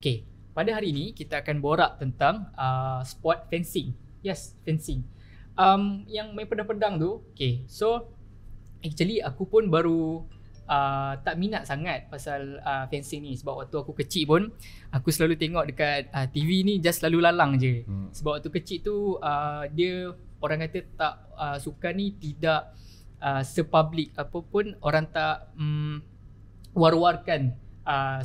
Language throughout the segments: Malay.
Okay, pada hari ini kita akan borak tentang sport fencing. Yes, fencing. Yang main pedang-pedang tu. Okay, so actually aku pun baru tak minat sangat pasal fencing ni. Sebab waktu aku kecil pun aku selalu tengok dekat TV ni just selalu lalang je. Sebab waktu kecil tu dia orang kata tak sukan ni tidak sepublic apa pun, orang tak war-warkan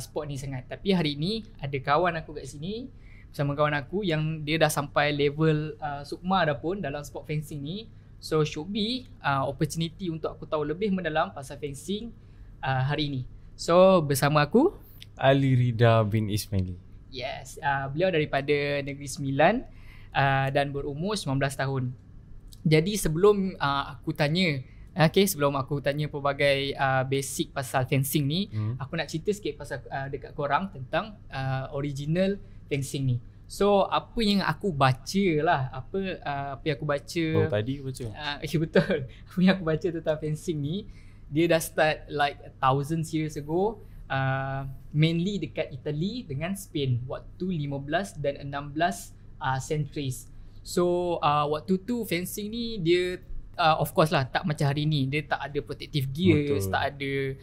sport ni sangat. Tapi hari ni ada kawan aku kat sini, bersama kawan aku yang dia dah sampai level sukma dah pun dalam sport fencing ni. So should be opportunity untuk aku tahu lebih mendalam pasal fencing hari ni. So bersama aku Ali Rida bin Ismaili. Yes, beliau daripada Negeri Sembilan dan berumur 19 tahun. Jadi sebelum aku tanya sebelum aku tanya pelbagai basic pasal fencing ni, aku nak cerita sikit pasal dekat korang tentang original fencing ni. So apa yang aku baca lah, apa yang aku baca Tadi baca. betul. Apa yang aku baca tentang fencing ni, dia dah start like thousands years ago, mainly dekat Italy dengan Spain waktu 15 dan 16 centuries. So waktu tu fencing ni dia of course lah tak macam hari ni. Dia tak ada protective gears, tak ada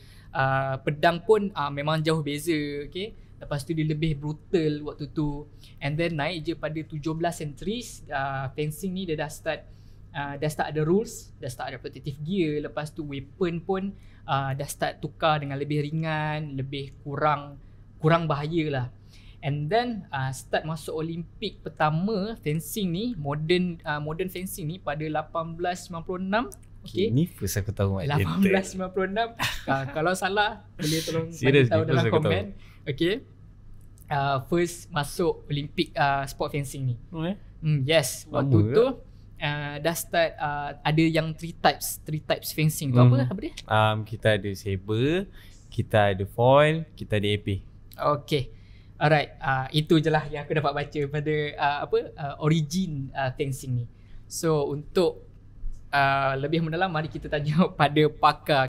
pedang pun memang jauh beza. Okay, lepas tu dia lebih brutal waktu tu. And then naik je pada 17 centuries, fencing ni dia dah start ada rules, dah start ada protective gear. Lepas tu weapon pun dah start tukar dengan lebih ringan, lebih kurang bahaya lah. And then start masuk Olimpik pertama fencing ni, modern fencing ni pada 1896. Okay, ni first aku tahu 1896. Kalau salah boleh tolong bagi tahu dalam komen. Okay, first masuk Olimpik sport fencing ni. Yes, waktu tu dah start ada yang three types fencing tu. Apa dia? Kita ada saber, kita ada foil, kita ada AP. Okay, alright, itu je lah yang aku dapat baca pada origin fencing ni. So untuk lebih mendalam, mari kita tanya pada pakar